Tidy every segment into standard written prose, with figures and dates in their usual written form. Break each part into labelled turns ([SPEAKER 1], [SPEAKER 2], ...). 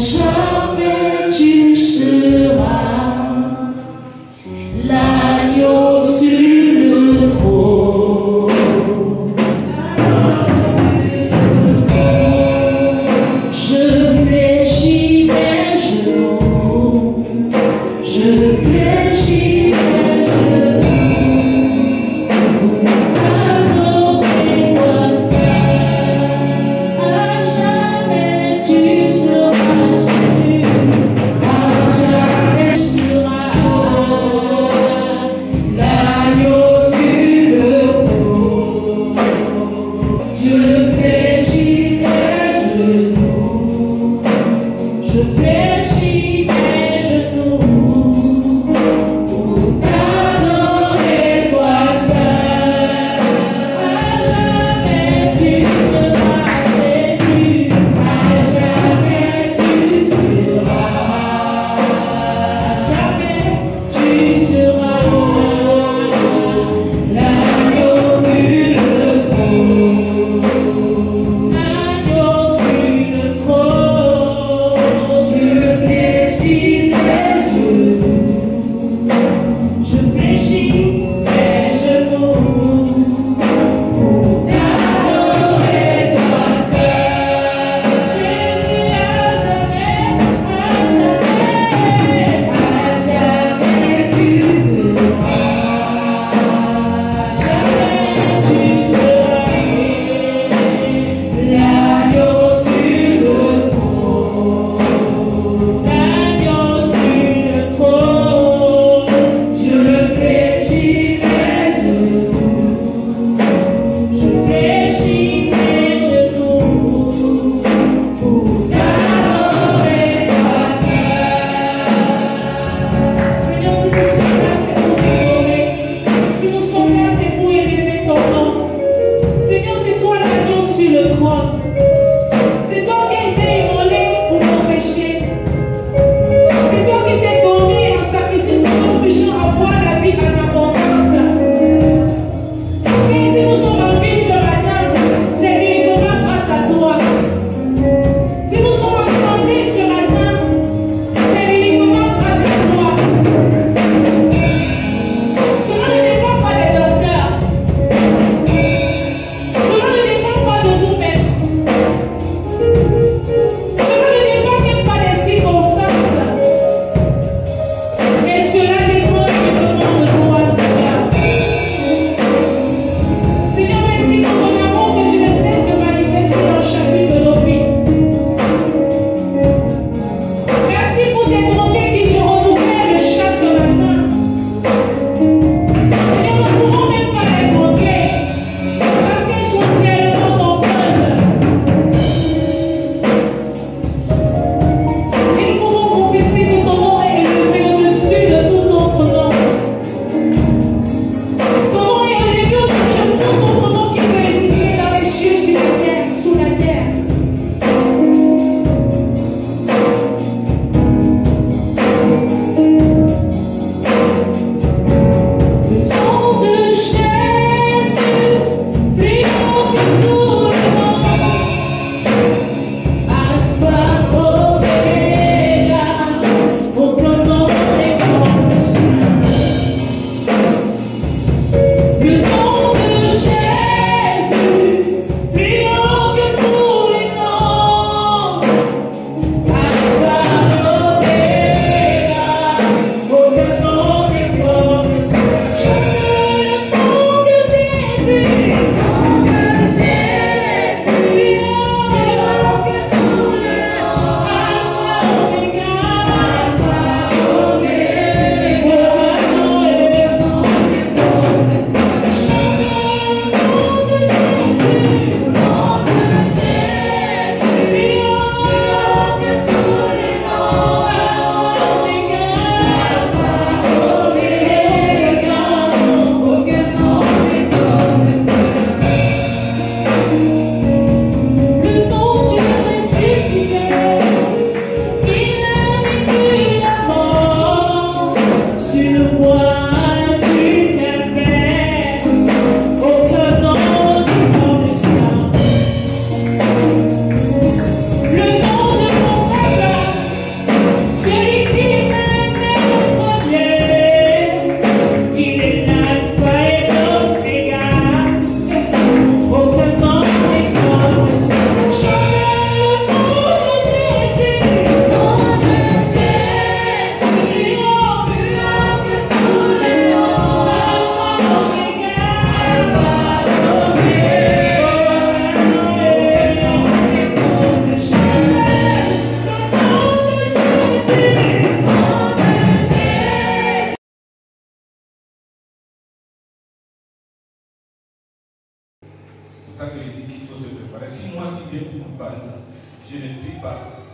[SPEAKER 1] jamais tu seras l'agneau sur le trône. Je fléchis mes genoux, je fléchis mes genoux.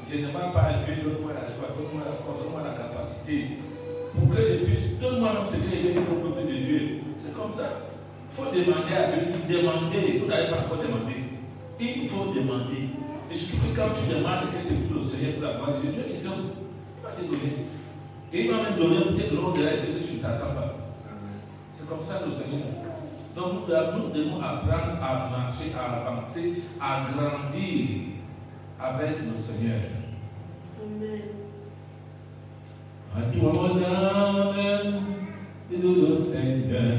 [SPEAKER 2] Je ne vais pas élever, donne-moi la joie, donne-moi la force, donne-moi la capacité. Pour que je puisse, donne-moi même ce que j'ai dit au peuple de Dieu. C'est comme ça. Il faut demander à Dieu, demander. Vous n'avez pas encore demandé. Il faut demander. Et surtout que quand tu demandes que c'est pour le Seigneur, pour la gloire de Dieu, Dieu te donne. Il va te donner. Et il va même donner peut-être l'ordre de ce que tu ne t'attends pas. C'est comme ça le Seigneur. Donc nous devons apprendre à marcher, à avancer, à grandir avec le Seigneur.
[SPEAKER 1] Amen.
[SPEAKER 2] À toi mon âme, et de le Seigneur.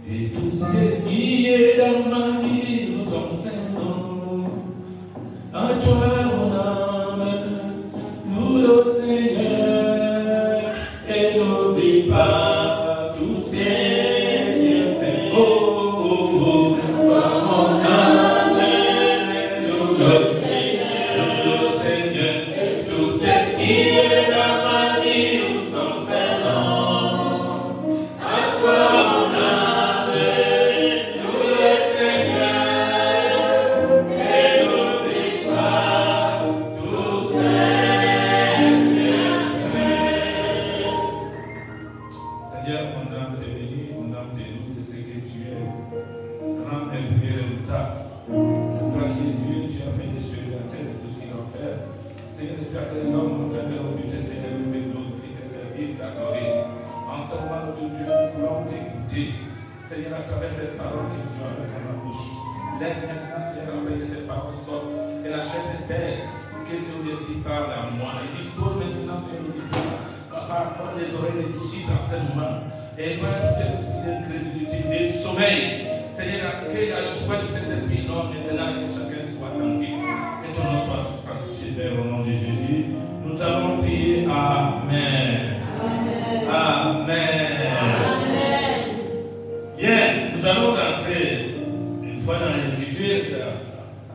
[SPEAKER 2] Et tout ce qui est dans ma vie, nous sommes saints. À toi mon âme, nous le Seigneur. Et n'oublie pas tous ces bienfaits. Oh, oh, oh, mon âme, nous le Seigneur. Et tout ce qui est dans ma vie, nous sommes saints. À toi mon âme, nous le Seigneur. Et n'oublie pas tous ces bienfaits. Seigneur, mon âme te bénit, mon âme te loue de ce que tu es. Grand et premier résultat. C'est toi qui es Dieu, tu as fait des cieux et la terre et tout ce qu'il en fait. Seigneur, tu as créé l'homme afin que l'on puisse te célébrer, te glorifier, te servir, t'adorer. Enseignement notre Dieu, nous voulons t'écouter. Seigneur, à travers cette parole que tu as avec ma bouche. Laisse maintenant, Seigneur, afin que cette parole sorte, que la chair s'épaisse, que ce Saint-Esprit parle à moi. Et dispose maintenant, Seigneur, par les oreilles des disciples en ce moment. Et moi, tout esprit d'incrédulité, de sommeil. Seigneur, que la joie de cet esprit non maintenant, que chacun soit attentif. Que ton nom soit sanctifié, Père, au nom de Jésus. Nous t'avons prié. Amen. Amen. Amen. Amen. Bien, nous allons rentrer une fois dans l'Écriture,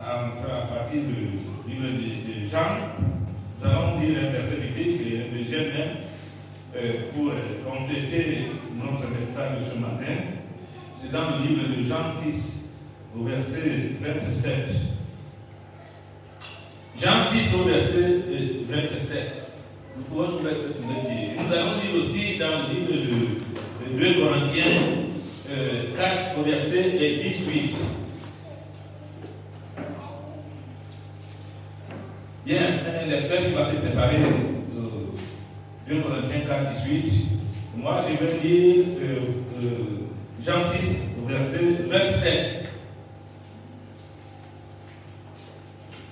[SPEAKER 2] à partir du livre de Jean. Nous allons lire un verset biblique et un deuxième même pour compléter notre message de ce matin. C'est dans le livre de Jean 6, au verset 27. Jean 6, au verset 27. Nous pouvons nous mettre sur les pieds. Nous allons lire aussi dans le livre de 2 Corinthiens 4, au verset 18. Bien, un lecteur qui va se préparer 2 Corinthiens 4, 18. Moi, je vais lire Jean 6, au verset 27.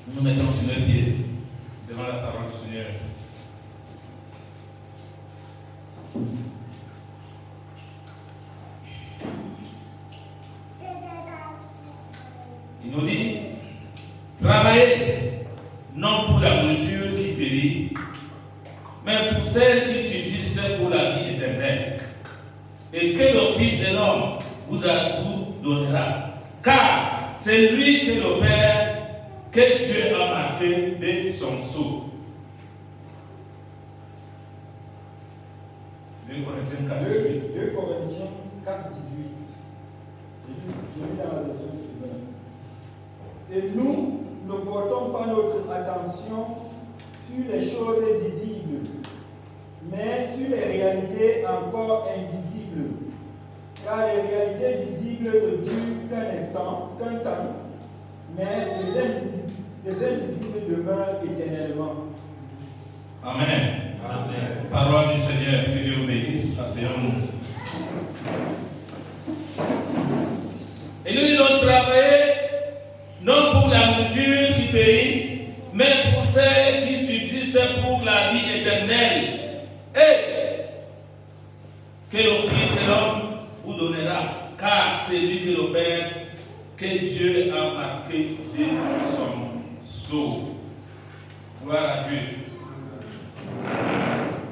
[SPEAKER 2] Nous nous mettons sur nos pieds devant la parole du Seigneur. Il nous dit, travaillez non pour la nourriture qui périt, mais pour celle qui subsiste pour la vie éternelle. Et que le Fils de l'homme vous donnera. Car c'est lui que le Père, que Dieu a marqué de son sceau. 2 Corinthiens 4, 18.
[SPEAKER 3] 2 Corinthiens 4, 18. Je lis dans la version suivante. Et nous ne portons pas notre attention sur les choses visibles, mais sur les réalités encore invisibles. Car les réalités visibles ne durent qu'un instant, qu'un temps, mais les invisibles demeurent éternellement.
[SPEAKER 2] Amen. Amen. Parole du Seigneur, que Dieu vous bénisse. Asseyons-nous. Et nous devons travailler non pour la nourriture qui périt, mais pour celle qui subsiste pour la vie éternelle. Et que le Fils de l'homme vous donnera, car c'est lui que le Père, que Dieu a marqué de son sceau. Gloire à Dieu.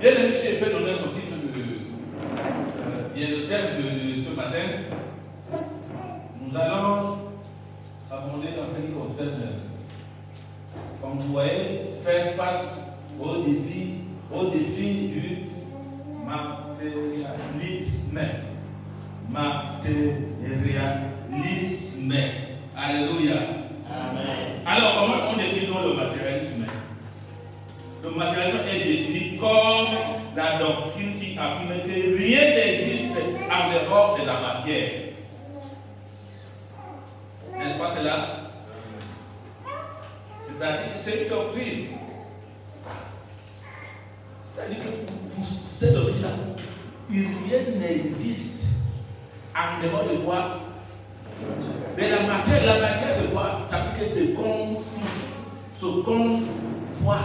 [SPEAKER 2] Bien aimé, si je peux donner le titre le thème de ce matin, nous allons abonder dans ce qui concerne, comme vous voyez, faire face au défi du matérialisme. Matérialisme. Alléluia. Amen. Alors, comment on définit le matérialisme? Le matérialisme est défini comme la doctrine qui affirme que rien n'existe en dehors de la matière. N'est-ce pas cela? C'est-à-dire que c'est une doctrine. C'est-à-dire que pour cette doctrine-là, rien n'existe en dehors de quoi? De la matière. La matière, c'est quoi? Ça veut dire que c'est qu'on touche, ce qu'on voit.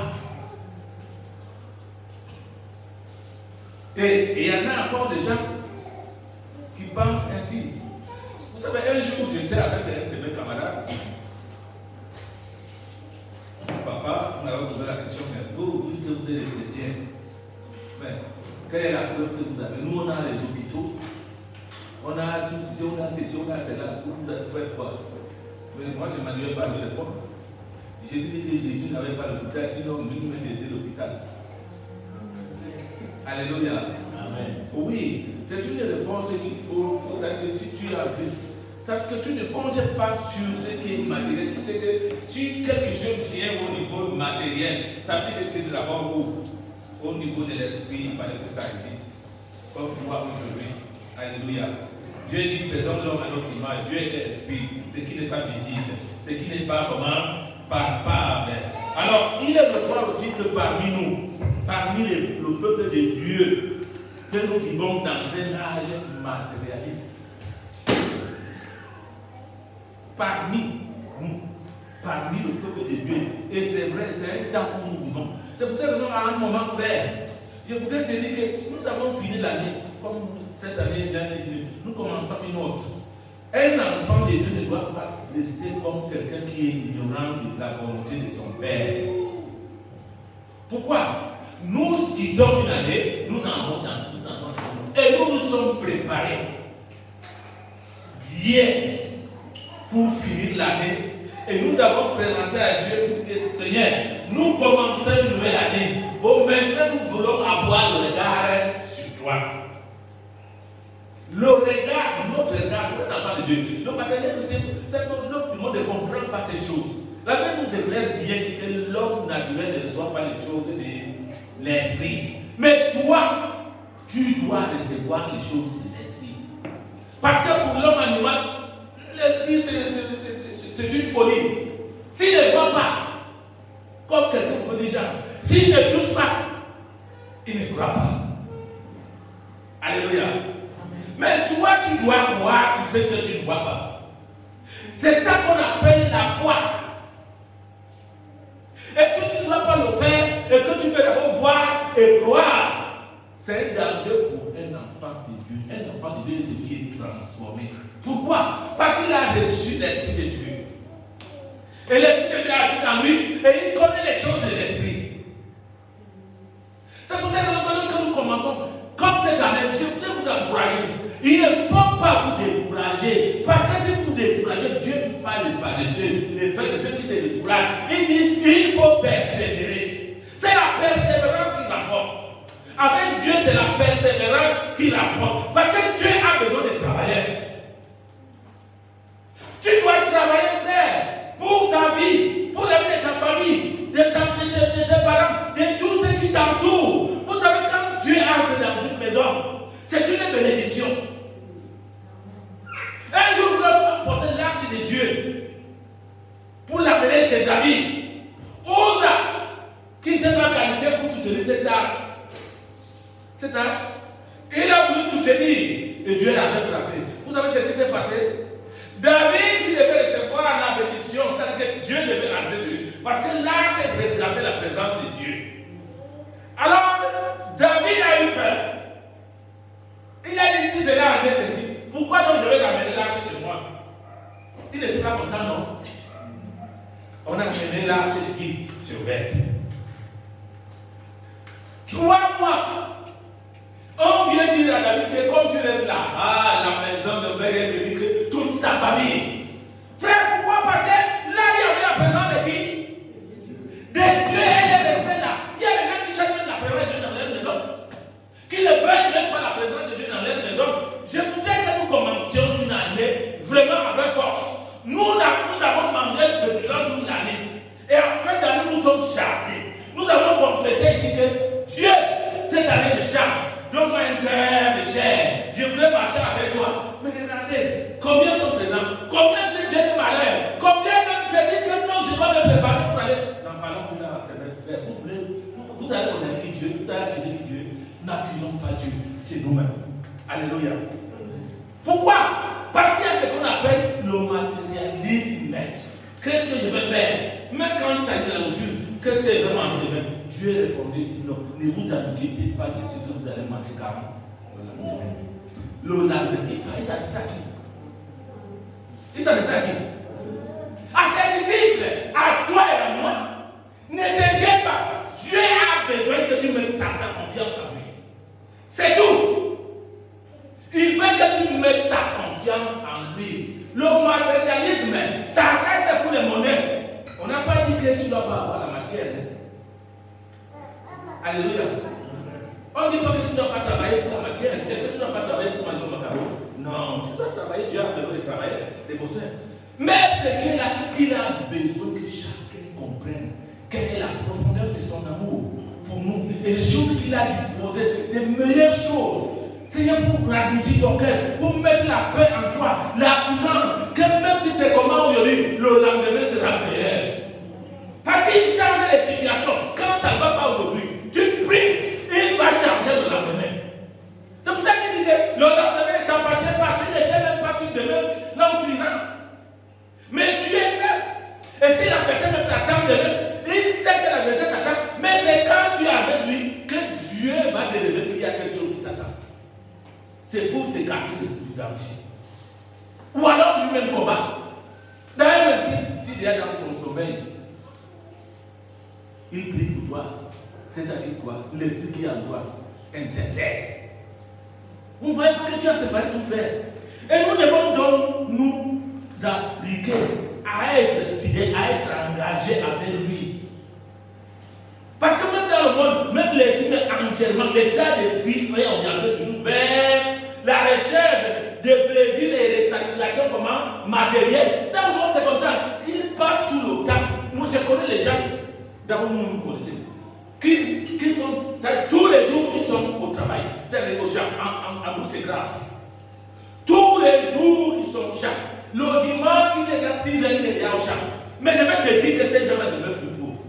[SPEAKER 2] Et il y en a encore des gens qui pensent ainsi. Vous savez, un jour, j'étais avec un de mes camarades. Papa, on avait posé la question, mais vous dites que vous êtes des chrétiens. Mais quelle est la preuve que vous avez? Nous, on a les hôpitaux, on a tout ceci, on a ceci, on a cela. Vous faites quoi? Mais moi, je ne m'en pas de répondre. J'ai dit que Jésus n'avait pas l'hôpital, sinon lui-même était l'hôpital. Alléluia. Amen. Oui, c'est une réponse qu'il faut savoir que si tu as vu, ça veut dire que tu ne comptes pas sur ce qui est matériel. Tu sais que si quelque chose vient au niveau matériel, ça veut dire que c'est d'abord au niveau de l'esprit, il fallait que ça existe. Comme moi aujourd'hui. Alléluia. Dieu dit faisons l'homme à notre image. Dieu est l'esprit, ce qui n'est pas visible, ce qui n'est pas comment palpable. Alors, il est le droit aussi que parmi nous, parmi le peuple de Dieu, que nous vivons dans un âge matérialiste. Parmi nous, parmi le peuple de Dieu. Et c'est vrai, c'est un temps où nous vivons. C'est pour ça que nous, à un moment, frère, je voudrais te dire que si nous avons fini l'année, comme cette année, l'année finie, nous commençons une autre. Un enfant de Dieu ne doit pas rester comme quelqu'un qui est ignorant de la volonté de son Père. Pourquoi? Nous quittons une année, nous entrons et nous nous sommes préparés bien pour finir l'année. Et nous avons présenté à Dieu pour que Seigneur, nous commençons une nouvelle année. Bon, maintenant nous voulons avoir le regard sur toi. Le regard, notre regard, l'enfant de Dieu. Le matériel, c'est notre monde ne comprend pas ces choses. La Bible nous éclaire bien que l'homme naturel ne reçoit pas les choses de l'esprit. Mais toi, tu dois recevoir les choses de l'esprit. Parce que pour l'homme animal, l'esprit c'est une folie. S'il ne voit pas, comme quelqu'un peut dire, s'il ne touche pas, il ne croit pas. Alléluia. Mais toi, tu dois croire, tu sais que tu ne vois pas. C'est ça qu'on appelle la foi. Et si tu ne dois pas le faire, et que tu peux d'abord voir et croire, c'est un danger pour un enfant de Dieu. Un enfant de Dieu, c'est celui qui est transformé. Pourquoi? Parce qu'il a reçu l'esprit de Dieu. Et l'esprit de Dieu habite en lui, et il connaît les choses de l'esprit. C'est pour ça que lorsque nous commençons, comme cette année, je voudrais vous encourager. Il ne faut pas vous décourager. Parce que si vous vous découragez, Dieu ne parle pas de ceux, les faits de ceux qui se découragent. Il dit, il faut persévérer. C'est la persévérance qui rapporte. Avec Dieu, c'est la persévérance qui rapporte. Parce que Dieu a besoin de travailler. Tu dois travailler, frère, pour ta vie, pour la vie de ta famille, de tes parents, de tous ceux qui t'entourent. Vous savez, quand Dieu entre dans une maison, c'est une bénédiction. Un jour, nous devons porter l'arche de Dieu pour l'amener chez David. Osa, qui n'était pas qualifié pour soutenir cet arche. Cet arche, il a voulu soutenir et Dieu l'avait frappé. Vous savez ce qui s'est passé? David qui devait recevoir la bénédiction, c'est-à-dire que Dieu devait entrer sur lui. Parce que l'arche représentait la présence de Dieu. Alors, David a eu peur. Il a dit, si cela en est ici, pourquoi donc je vais l'amener l'arche chez moi? Il n'était pas content, non? On a amené l'arche chez qui? Chez Obed. 3 mois. On vient dire à David que comme tu restes là, la maison de Obed est bénie, toute sa famille. Frère, pourquoi? Parce que là, il y avait la présence de qui? De Dieu, elle est restée là. Il y a des gens qui cherchent même la présence de Dieu dans leur maison. Qui ne veulent même pas la présence de Dieu dans leur maison. Je voudrais que nous commencions une année vraiment avec force. Nous avons mangé durant toute l'année. ici que Dieu, cette année, je charge. Donne-moi un cœur de chair. Je voudrais marcher avec toi. Mais regardez, combien sont présents? Combien se tiennent malheur? Combien même se disent que non, je dois me préparer pour aller. N'en parlons plus là, c'est notre frère. Vous allez connaître Dieu, vous allez accuser Dieu. N'accusons pas Dieu, c'est nous-mêmes. Alléluia. Pourquoi? Parce qu'il y a ce qu'on appelle le matérialisme. Qu'est-ce que je vais faire? Même quand il s'agit de la nourriture, qu'est-ce que je vais manger demain? Dieu répondait, dit non, ne vous inquiétez pas de ce que vous allez manger car le lendemain, il s'adresse à qui? Il s'adresse à qui? À ses disciples, à toi et à moi. Ne t'inquiète pas, Dieu a besoin que tu mettes ta confiance en lui. C'est tout. Il veut que tu mettes sa confiance en lui. Le matérialisme, ça reste pour les monnaies. On n'a pas dit que tu ne dois pas avoir la matière. Alléluia. On ne dit pas que tu ne dois pas travailler pour la matière. Est-ce que tu ne dois pas travailler pour manger au macaron? Non, tu dois travailler. Dieu a besoin de travailler, de bosser. Mais ce qu'il a, il a besoin que chacun comprenne quelle est la profondeur de son amour pour nous et les choses qu'il a disposées, les meilleures choses. Seigneur, pour grandir ton cœur, pour mettre la paix en toi, l'assurance que même si c'est comment aujourd'hui, le lendemain sera meilleur. Parce qu'il change les situations. Quand ça ne va pas aujourd'hui, tu pries, il va changer le lendemain. C'est pour ça qu'il dit que le lendemain ne t'appartient pas, tu ne sais même pas si demain, là où tu iras. Mais tu es seul. Et si la personne ne t'attend demain, il sait que la personne t'attend, mais c'est quand tu es avec lui que Dieu va te révéler qu'il y a quelque chose qui t'attend. C'est pour s'écarter de ce danger. Ou alors lui-même combat. D'ailleurs, même si il est dans ton sommeil, il prie pour toi. C'est-à-dire quoi? L'esprit qui est en toi intercède. Vous ne voyez pas que tu as préparé tout faire. Et nous devons donc nous appliquer à être fidèles, à être engagés avec lui. Parce que même dans le monde, même les humains entièrement, l'état d'esprit est orienté toujours vers la recherche de plaisir et de satisfaction comment matériel. Dans le monde, c'est comme ça. Ils passent tout le temps. Moi, je connais les gens, d'abord, nous connaissons, qui sont, tous les jours, ils sont au travail. C'est au champ, en bout, c'est grave. Tous les jours, ils sont au champ. Le dimanche, il est à 6 heures, il est déjà au champ. Mais je vais te dire que ces gens-là demeurent plus pauvres.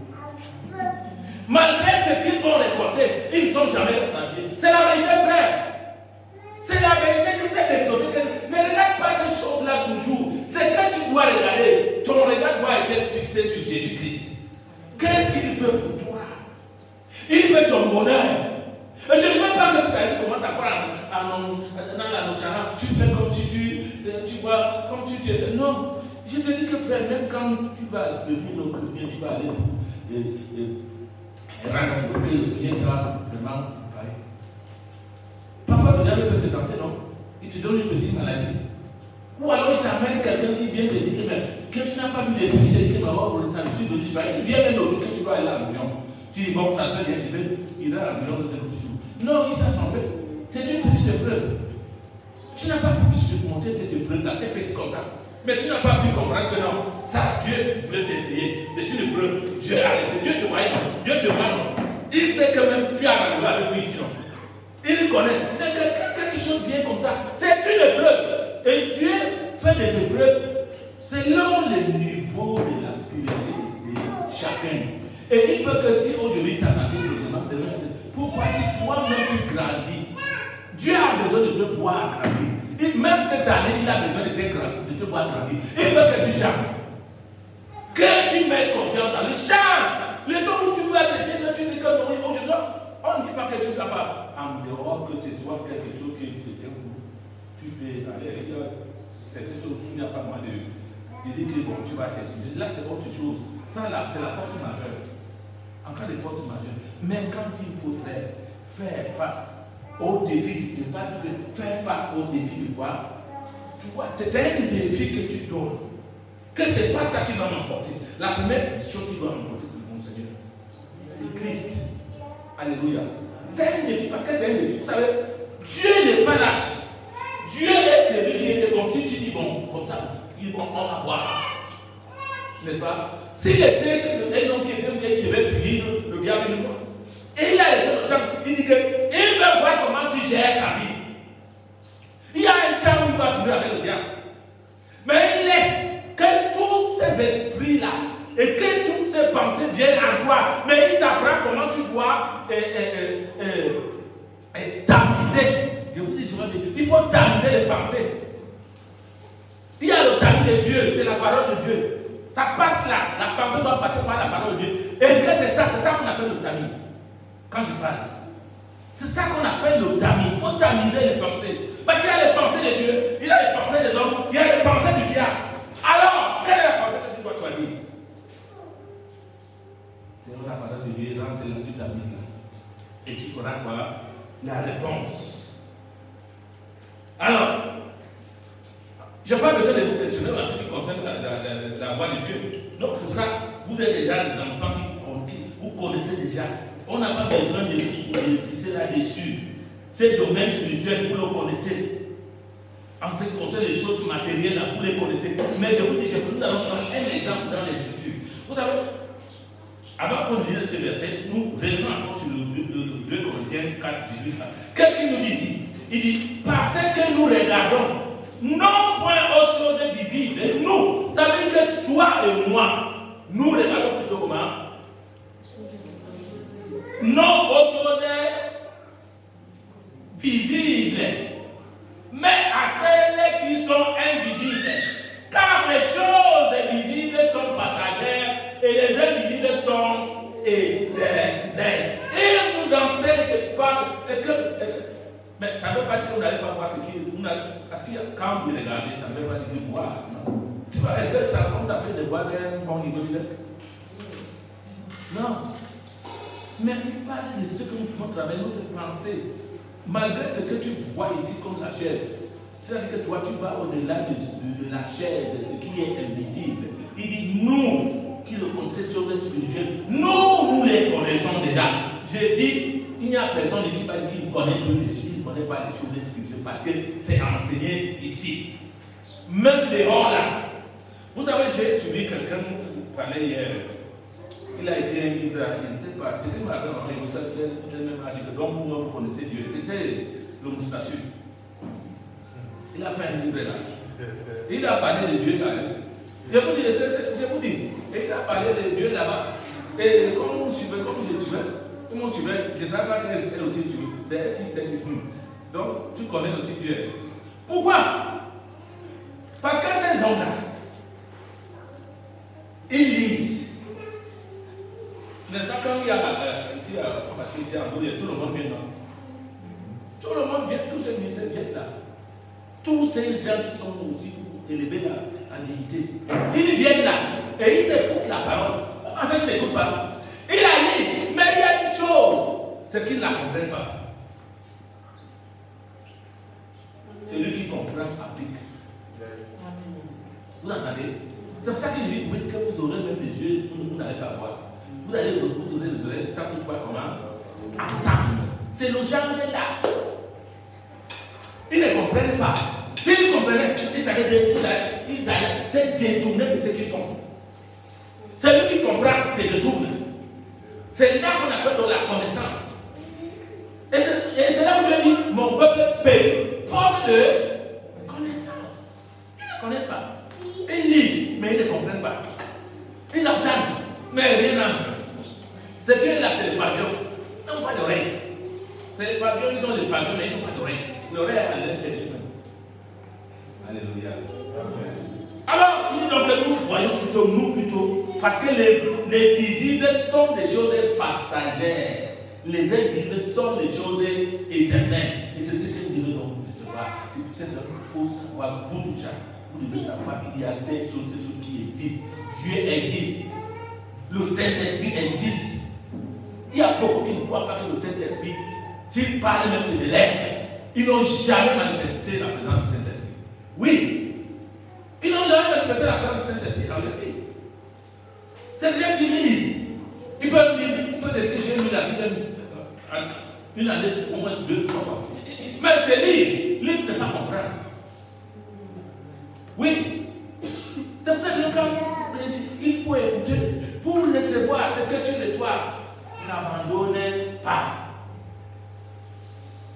[SPEAKER 2] Malgré ce qu'ils vont récolter, ils ne sont jamais passagers. C'est la vérité, frère. C'est la vérité qui peut être exotique. Ne regarde pas ces choses-là toujours. C'est que tu dois regarder. Ton regard doit être fixé sur Jésus-Christ. Qu'est-ce qu'il veut pour toi? Il veut ton bonheur. Et je ne veux pas que cette année commence à croire dans la nonchalance. Tu fais comme si tu vois, comme tu dis. Non. Je te dis que frère, même quand tu vas devenir le chrétien, tu vas aller pour rendre le Seigneur va vraiment parler. Parfois, le diable peut te tenter, non? Il te donne une petite maladie. Ou alors il t'amène quelqu'un qui vient te dire que tu n'as pas vu les trucs, il te dit que maman, pour le salut, il vient même le jour que tu vas aller à la réunion. Tu dis, bon, ça fait bien, tu veux, il a la réunion de l'autre jour. Non, il t'a trompé. C'est une petite épreuve. Tu n'as pas pu surmonter cette épreuve-là, c'est petit comme ça. Mais tu n'as pas pu comprendre que non, ça, Dieu voulait t'essayer. C'est une épreuve. Dieu a arrêté. Dieu te voit, non. Dieu te voit, non. Il sait que même tu as arrivé avec lui ici, non. Il connaît. Quelque chose vient comme ça. C'est une épreuve. Et Dieu fait des épreuves selon le niveau de la spiritualité de chacun. Et il veut que si aujourd'hui tu as tenté de demander, pourquoi si toi-même tu grandis, Dieu a besoin de te voir grandir. Et même cette année, il a besoin de te voir grandir. Il veut que tu changes. Que tu mettes confiance en lui. Change. Les gens où tu veux accepter, tu dis que non, aujourd'hui, on ne dit pas que tu ne dois pas. En dehors que ce soit quelque chose qui te tient pour tu peux aller. Certaines choses, tu n'as pas moins de. Il dit que bon, tu vas t'excuser. Là, c'est autre chose. Ça, là, c'est la force majeure. En cas de force majeure. Mais quand il faut faire face au défi, ne pas faire face au défi de quoi? Tu vois, c'est un défi que tu donnes. Que ce n'est pas ça qui va m'emporter. La première chose qui doit m'emporter, c'est mon Seigneur. C'est Christ. Alléluia. C'est un défi, parce que c'est un défi. Vous savez, Dieu n'est pas lâche. Dieu est celui qui était bon. Si tu dis bon, comme ça, il bon, on va voir. N'est-ce pas? S'il était un homme qui était qui avait fini, le diable nous voit. Et
[SPEAKER 4] gloire, mais il t'apprend comment tu dois tamiser. Je vous dis souvent, il faut tamiser les pensées. Il y a le tamis de Dieu, c'est la parole de Dieu. Ça passe là, la pensée doit passer par la parole de Dieu. Et c'est ça qu'on appelle le tamis. Quand je parle, c'est ça qu'on appelle le tamis. Il faut tamiser les pensées. Parce qu'il y a les pensées de Dieu, il y a les pensées des hommes, il y a les pensées du diable. Alors, quelle est la pensée que tu dois choisir? Selon la parole de Dieu, rentre dans tu tamises là. Et tu auras quoi? La réponse. Alors, je n'ai pas besoin de vous questionner en ce qui concerne la voix de Dieu. Donc pour ça, vous êtes déjà des enfants qui vous connaissez déjà. On n'a pas besoin de insister là-dessus. Ces domaines spirituels, vous le connaissez. En ce qui concerne les choses matérielles, vous les connaissez. Mais je vous dis, nous allons prendre un exemple dans les Écritures. Vous savez, avant qu'on lise ce verset, nous revenons encore sur le 2 Corinthiens 4, 18. Qu'est-ce qu'il nous dit ici? Il dit, parce que nous regardons, non point aux choses visibles, nous, ça veut dire que toi et moi, nous regardons plutôt comment? Non aux choses visibles, mais à celles qui sont invisibles. Car les choses visibles sont passagères et les invisibles sont éternelles. Et nous enseigne que pas. Mais ça ne veut pas dire que vous n'allez pas voir ce qui est. Parce que quand vous regardez, ça ne veut pas dire que voir. Non. Tu vois, est-ce que ça compte après de voir un bon niveau de l'être? Non. Mais il parle de ce que nous pouvons travailler, notre pensée. Malgré ce que tu vois ici comme la chaise, c'est-à-dire que toi, tu vas au-delà de la chaise, ce qui est invisible. Il dit, nous, qui le connaissons choses spirituelles, nous les connaissons déjà. Je dis, il n'y a personne qui va dire qu'il connaît plus les choses, il ne connaît pas les choses spirituelles, parce que c'est enseigné ici. Même dehors là. Vous savez, j'ai suivi quelqu'un qui parlait hier. Il a écrit un livre, je ne sais pas, c'était ma mère, vous savez, donc vous connaissez Dieu. C'était le moustachu. Il a fait un livre là. Il a parlé de Dieu là. Je vous dis, et il a parlé de Dieu là-bas. Et comme on suivait, comme je suivais, je ne savais pas qu'elle aussi suivait. C'est elle qui sait. Donc, tu connais aussi Dieu. Pourquoi? Parce que ces hommes-là, ils lisent. N'est-ce pas quand il y a ici à Boulet, tout le monde vient là. Tout le monde vient, tous ces ministères viennent là. Tous ces gens qui sont aussi élevés là, en dignité, ils viennent là et ils écoutent la parole. Parce qu'ils n'écoutent pas. Ils la lisent, mais il y a une chose, c'est qu'ils ne la comprennent pas. Celui qui comprend applique. Vous entendez? C'est pour ça que je dis que vous aurez même les yeux, vous n'allez pas voir. Vous aurez les oreilles, ça vous voit comment? Attendre. C'est le genre là. Ils ne comprennent pas. S'ils comprenaient, ils allaient se détourner de ce qu'ils font. Celui qui comprend, c'est le double. C'est là qu'on appelle de la connaissance. Et c'est là où je dis, mon peuple paie. Faute de connaissance. Ils ne connaissent pas. Ils lisent, mais ils ne comprennent pas. Ils entendent, mais rien n'entre. Ce qui est là, c'est les pavillons. Ils n'ont pas d'oreilles. C'est les pavillons, ils ont les pavillons, mais ils n'ont pas d'oreilles. L'oreille à l'intérieur. Alléluia. Alors, il dit donc que nous voyons plutôt, parce que les visibles sont des choses passagères. Les invisibles sont des choses éternelles. Et c'est ce que nous devons donc recevoir. C'est pour ça qu'il faut savoir, vous déjà, vous devez savoir qu'il y a des choses qui existent. Dieu existe. Le Saint-Esprit existe. Il y a beaucoup qui ne croient pas que le Saint-Esprit, s'il parle même, c'est de l'air. Ils n'ont jamais manifesté la présence du Saint-Esprit. Oui. Ils n'ont jamais manifesté la présence du Saint-Esprit dans leur pays. C'est les qui lisent. Ils peuvent dire que j'ai lu la Bible une année, au moins 2-3 fois. Mais c'est lire. Lire ne pas comprendre. Oui. C'est pour ça que quand il faut écouter pour recevoir ce que tu reçois. N'abandonnez pas.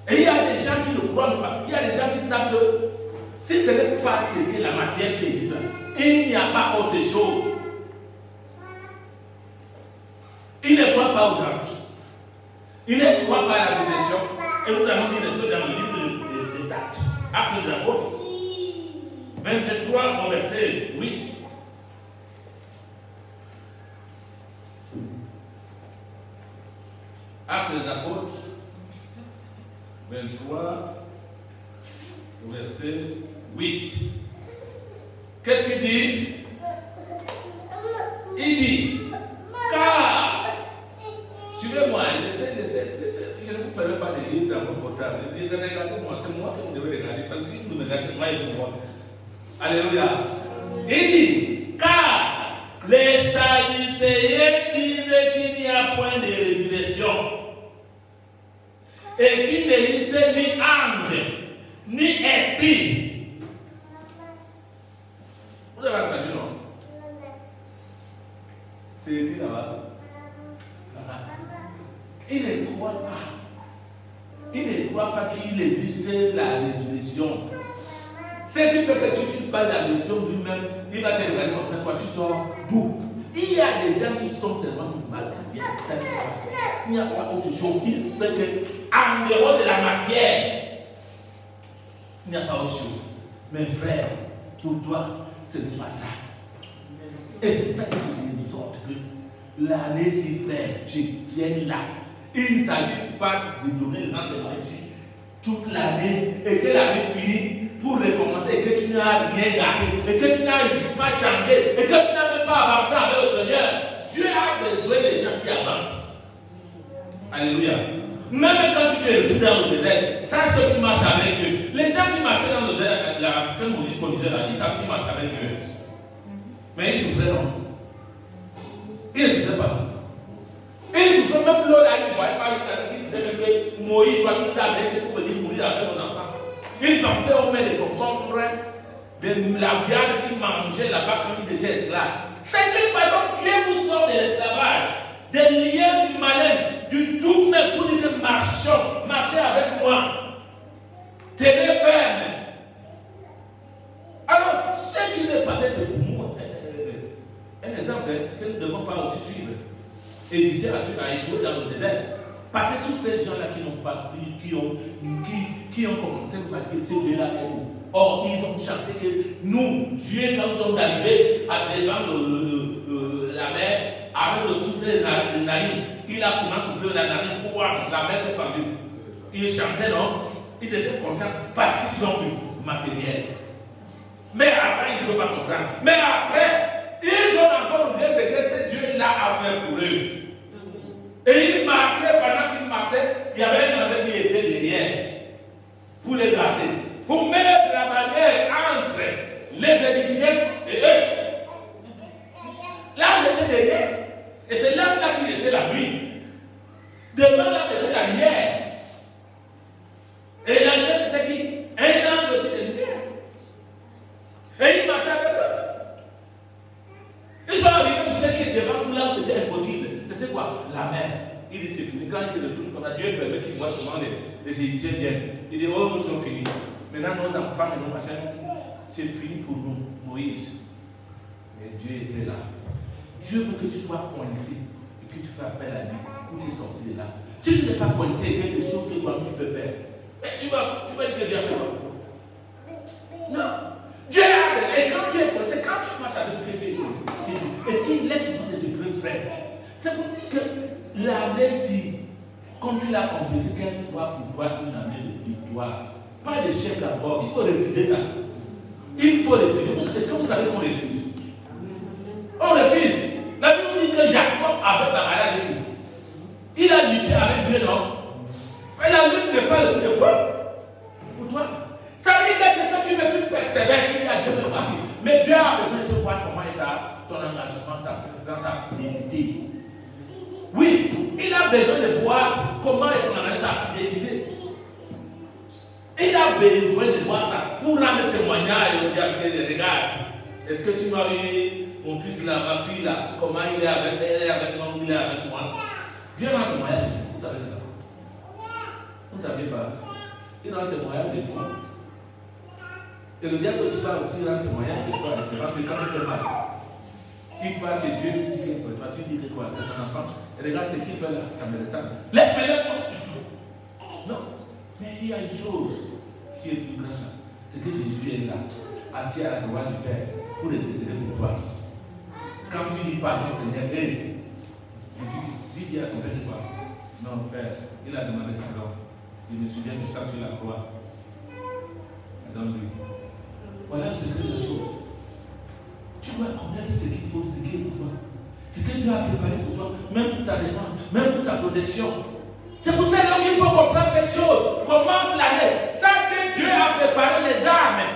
[SPEAKER 4] Et il y a des gens qui ne croient pas. Il y a des gens qui savent que si ce n'est pas ce que la matière qui existe, il n'y a pas autre chose. Il ne croit pas aux anges. Il ne croit pas à la possession. Et nous allons lire un peu dans le livre des Actes. Actes des Apôtres. 23 au verset 8. Actes des Apôtres. 23 au verset 8. Qu'est-ce qu'il dit? Il dit, car, suivez-moi, laissez, je ne vous permets pas de lire dans votre portable. Regardez-moi, c'est moi que vous devez regarder, parce que si vous me regardez, moi, je vous vois. Alléluia. Il dit, car les Sadducéens disaient qu'il n'y a point de résurrection, et qu'il n'existe ni ange, ni esprit. Vous avez entendu, non? C'est dit là-bas. Il ne croit pas. Il ne croit pas qu'il existe la résurrection. Ce qui fait que si tu parles de la résurrection lui-même, il va te regarder comme ça, toi tu sors d'où? Il y a des gens qui sont seulement matériels. Il n'y a pas autre chose. Ils savent qu'en dehors de la matière, il n'y a pas autre chose. Mais frère, pour toi, ce n'est pas ça. Et c'est ça que je dis, une sorte que l'année, si frère, tu tiens là. Il ne s'agit pas de donner les enseignements ici toute l'année et que l'année finit pour recommencer et que tu n'as rien gardé et que tu n'as pas changé et que tu n'as même pas avancé avec le Seigneur. Dieu a besoin des gens qui avancent. Alléluia. Même quand tu te retrouves dans le désert, sache que tu marches avec Dieu. Les gens qui marchaient dans le désert, comme Moïse disait là, ils savent qu'ils marchent avec Dieu. Mais ils souffraient non. Ils ne souffraient pas. Ils souffraient même l'autre là, ils ne voyaient pas. Ils disaient que Moïse, toi tu t'avais, c'est pour venir mourir avec nos enfants. Ils pensaient au mains de concombre, de la viande qu'ils mangeaient là-bas quand ils étaient esclaves. C'est une façon, Dieu vous sort de l'esclavage, des liens du malin, du doute, mais pour dire que marchez avec moi. Tenez ferme. Alors, ce qui s'est passé, c'est pour nous un exemple que nous ne devons pas aussi suivre. Éviter à échouer dans le désert. Parce que tous ces gens-là qui n'ont pas pris, qui ont commencé à dire que ce Dieu-là est nous. Or, ils ont chanté que nous, Dieu, quand nous sommes arrivés devant la mer, avec le souffle de la narine, il a souvent soufflé la narine pour voir la mer se fendue. Ils chantaient, non? Ils étaient contents parce qu'ils ont vu matériel. Mais après, ils ne veulent pas comprendre. Mais après, ils ont encore oublié ce que ce Dieu-là a fait pour eux. Et ils marchaient, pendant qu'ils marchaient, il y avait un autre qui était derrière pour les garder, pour mettre la barrière entre les Égyptiens et eux. Là, j'étais derrière. Et c'est là qu'il était la nuit. Devant là, c'était la lumière. Et la lumière, c'était qui? Un ange aussi de lumière. Et il marchait avec eux. Ils sont arrivés sur ce qui est devant nous là où c'était impossible. C'était quoi? La mer. Il dit c'est fini. Quand il se retourne comme ça, Dieu permet qu'il voit comment les Égyptiens viennent. Il dit oh, nous sommes finis. Maintenant, nos enfants et nos machins, c'est fini pour nous, Moïse. Mais Dieu était là. Dieu veut que tu sois coincé et que tu fais appel à lui pour te sortir de là. Si tu n'es pas coincé, il y a quelque chose que toi tu peux faire. Mais tu vas dire que Dieu a fait quoi? Non. Dieu a fait. Et quand tu es coincé, quand tu marches avec Dieu, tu es coincé. Et il laisse souvent des épreuves, frère. C'est pour dire que l'année, si, comme tu l'as confessé, qu'elle soit pour toi une année de victoire. Pas d'échec d'abord. Il faut refuser ça. Il faut refuser. Est-ce que vous savez qu'on refuse? On refuse. La Bible dit que Jacob avait bagarré avec lui. Il a lutté avec Dieu, non? Mais la lutte n'est pas le coup de poing pour toi. Ça veut dire que quand tu persévères, tu dis à Dieu de partir. Mais Dieu a besoin de voir comment est ton engagement, ta fidélité. Oui, il a besoin de voir comment est ton engagement, ta fidélité. Il a besoin de voir ça pour rendre témoignage et dire regarde, est-ce que tu m'as vu mon fils là, ma fille là, comment il est avec moi, il est avec moi. Dieu rend témoignage, vous savez ça. Vous ne savez pas. Il rend témoignage de toi. Et le diable aussi va aussi rendre témoignage de toi. Quand il fait mal. Il va chez Dieu, il dit que toi, tu dis que quoi, c'est ton enfant. Et regarde ce qu'il fait là, ça me ressemble. Laisse-moi. Non, mais il y a une chose qui est plus grande. C'est que Jésus est là, assis à la droite du Père, pour intercéder pour toi. Quand tu dis pardon, Seigneur, dis à son Père quoi? Non, Père, il a demandé pardon. Il me souvient du sang sur la croix. Pardonne-lui. Voilà ce que la chose. Tu dois connaître ce qu'il faut, ce qui est pour toi. Ce que Dieu a préparé pour toi, même pour ta défense, même pour ta protection. C'est pour ça qu'il faut comprendre ces choses. Commence l'année. Sache que Dieu a préparé les armes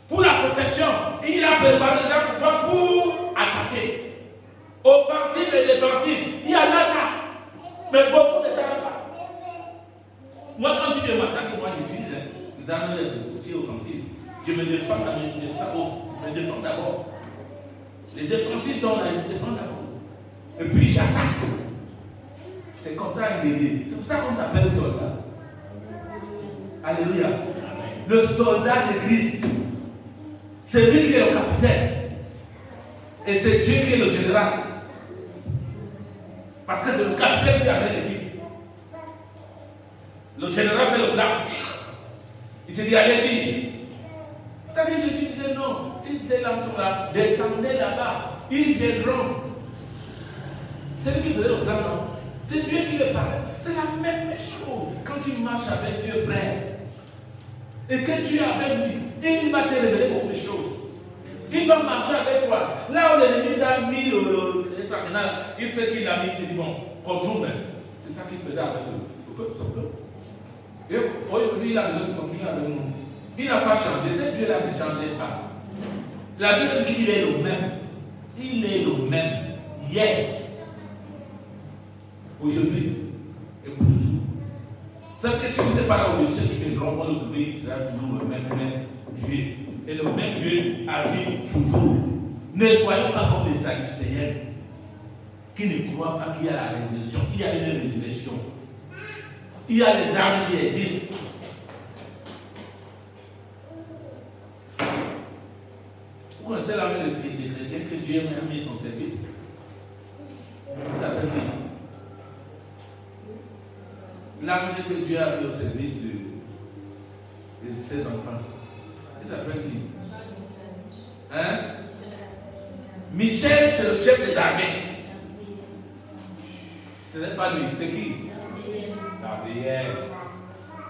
[SPEAKER 4] pour la protection. Il a préparé les armes pour toi pour attaquer. Offensive et défensive. Il y en a ça. Mais beaucoup ne savent pas. Moi, quand tu viens m'attaquer, moi j'utilise les armes de outils offensifs. Je me défends d'abord. Les défensifs sont là, ils me défendent d'abord. Et puis j'attaque. C'est comme ça un guerrier. C'est pour ça qu'on t'appelle soldat. Alléluia. Le soldat de Christ. C'est lui qui est le capitaine. Et c'est Dieu qui est le général. Parce que c'est le capitaine qui amène l'équipe. Le général fait le plan. Il se dit, allez-y. C'est-à-dire, Jésus disait non. Si ces lames sont là, descendez là-bas. Ils viendront. C'est lui qui faisait le plan, non? C'est Dieu qui le parle. C'est la même chose quand tu marches avec Dieu, frère. Et que tu es avec lui. Et il va te révéler beaucoup de choses. Il va marcher avec toi. Là où l'ennemi t'a mis le traquenard, il sait qu'il a mis, il dit bon, contourne. C'est ça qu'il faisait avec le peuple simplement. Et aujourd'hui, il a besoin de continuer avec nous. Il n'a pas changé. Ce Dieu-là ne changeait pas. La Bible dit qu'il est le même. Il est le même. Hier, aujourd'hui et pour toujours. C'est que si tu n'es pas là aujourd'hui, ceux qui viendront pour l'autre pays, sera toujours le même Dieu. Et le même Dieu agit toujours. Ne soyons pas comme les Sadducéens qui ne croient pas qu'il y a la résurrection. Il y a une résurrection. Il y a les âmes qui existent. Vous connaissez la main des chrétiens que Dieu a mis son service. Il s'appelle qui? L'ange que Dieu a mis au service de ses enfants. Il s'appelle qui? Hein? Michel, c'est le chef des armées. Ce n'est pas lui, c'est qui? Gabriel.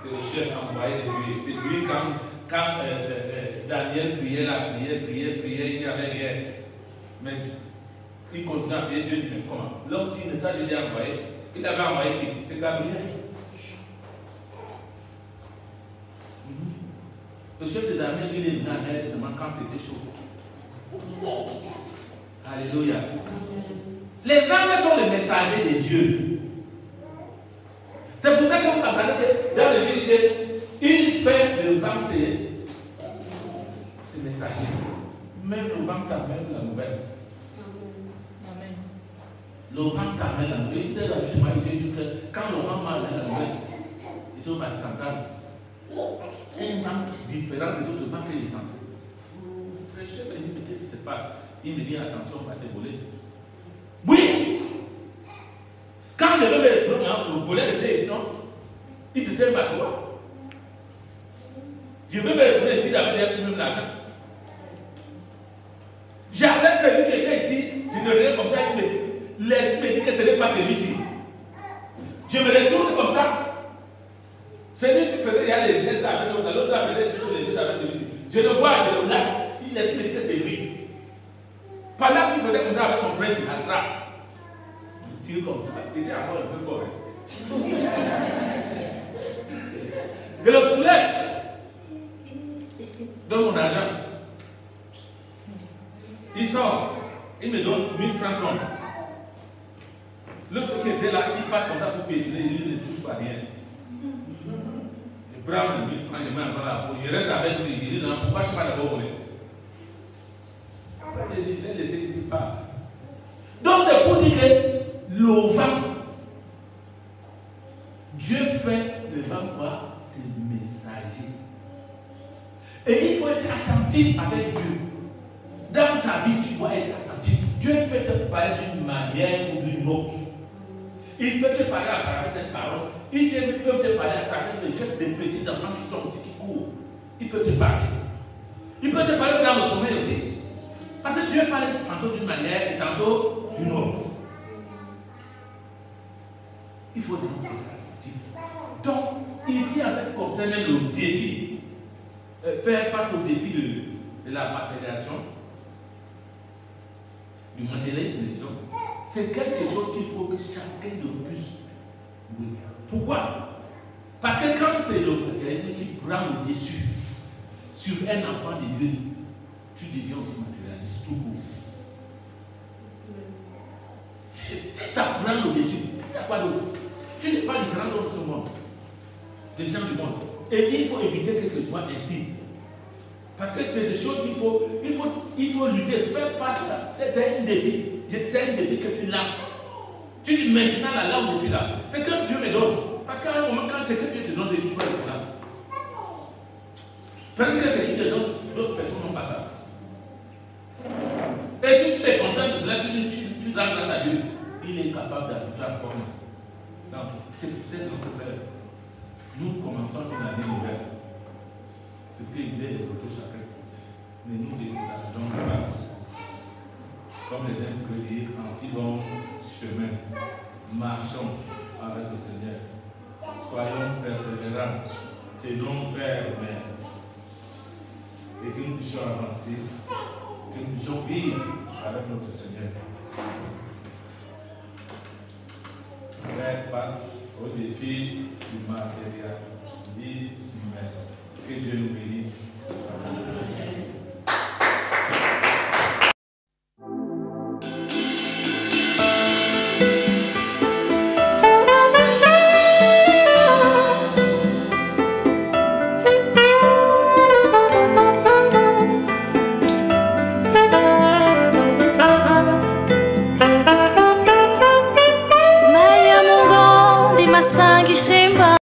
[SPEAKER 4] C'est le chef envoyé de Dieu. C'est lui quand Daniel priait la prière, il n'y avait rien. Mais il continue à prier, Dieu dit mais comment? L'homme, si le message il est envoyé, il avait envoyé qui? C'est Gabriel. Le chef des armées, lui, il est venu en aide seulement quand c'était chaud. Alléluia. Les anges sont les messagers de Dieu. C'est pour ça que vous entendez que dans le livre, il fait le vent, c'est messager. Même le vent t'amène la nouvelle.
[SPEAKER 1] Amen.
[SPEAKER 4] Le vent t'amène la nouvelle. Il disait dans le livre que quand le vent m'amène la nouvelle, il trouve ma centrale. Un vent différent des autres vents que les sentent. Le chef me dit, mais qu'est-ce qui se passe? Il me dit, attention, on va te voler. Oui! Quand le volet était ici, non? Il s'était un bateau. Je vais me retourner ici, j'avais même l'argent. J'avais celui qui était ici, je me regarde comme ça, l'esprit me dit que ce n'est pas celui-ci. Je me retourne comme ça. Celui qui faisait, il y a les gestes avec l'autre, l'autre a fait toujours les gestes avec celui-ci. Je le vois, je le lâche. Il laisse me dire que c'est lui. Pendant qu'il faisait comme ça avec son frère, il attrape. Il tire comme ça. Il était encore un peu fort. Je le soulève. Donne mon argent. Il sort. Il me donne 1000 francs comme. L'autre qui était là, il passe comme ça pour piétiner, il ne touche pas rien. Je prends les 1000 francs, je mets encore la peau. Je reste avec lui. Il dit non, pourquoi tu m'as d'abord volé? Il a laissé, il dit pas. Donc c'est pour dire que le vent, Dieu fait le vent quoi? C'est messager. Et il faut être attentif avec Dieu. Dans ta vie, tu dois être attentif. Dieu peut te parler d'une manière ou d'une autre. Il peut te parler à travers cette parole. Il peut te parler à travers les gestes des petits enfants qui sont aussi, qui courent. Il peut te parler. Il peut te parler dans le sommeil aussi. Parce que Dieu parle tantôt d'une manière et tantôt d'une autre. Il faut devenir actif. Donc, ici, en ce qui concerne le défi, faire face au défi de la matérialisation, du matérialisme, disons, c'est quelque chose qu'il faut que chacun de nous puisse. Pourquoi? Parce que quand c'est le matérialisme qui prend le dessus sur un enfant de Dieu, tu deviens aussi matérialiste tout court. Si ça prend le dessus, il n'y a pas d'autre. Tu n'es pas différent de ce monde, des gens du monde. Et il faut éviter que ce soit ainsi. Parce que c'est des choses qu'il faut lutter, faire face à. C'est un défi. C'est un défi que tu lances. Tu dis maintenant là où je suis là, c'est que Dieu me donne. Parce qu'à un moment, quand c'est que Dieu te donne, je suis pas là. Parce que c'est qu'il te donne, d'autres personnes n'ont pas ça. Et si tu es content de cela, tu rentres grâce à Dieu. Il est capable d'ajouter encore. Donc, c'est notre frère. Nous commençons une année nouvelle. C'est ce qu'il voulait les autres chacun. Mais nous décourageons pas. Comme les uns peuvent dire, en si long chemin, marchons avec le Seigneur. Soyons persévérants, tenons ferme et que nous puissions avancer, que nous puissions vivre avec notre Seigneur. Faire face au défi du matérialisme. Que Dieu nous bénisse. Amen.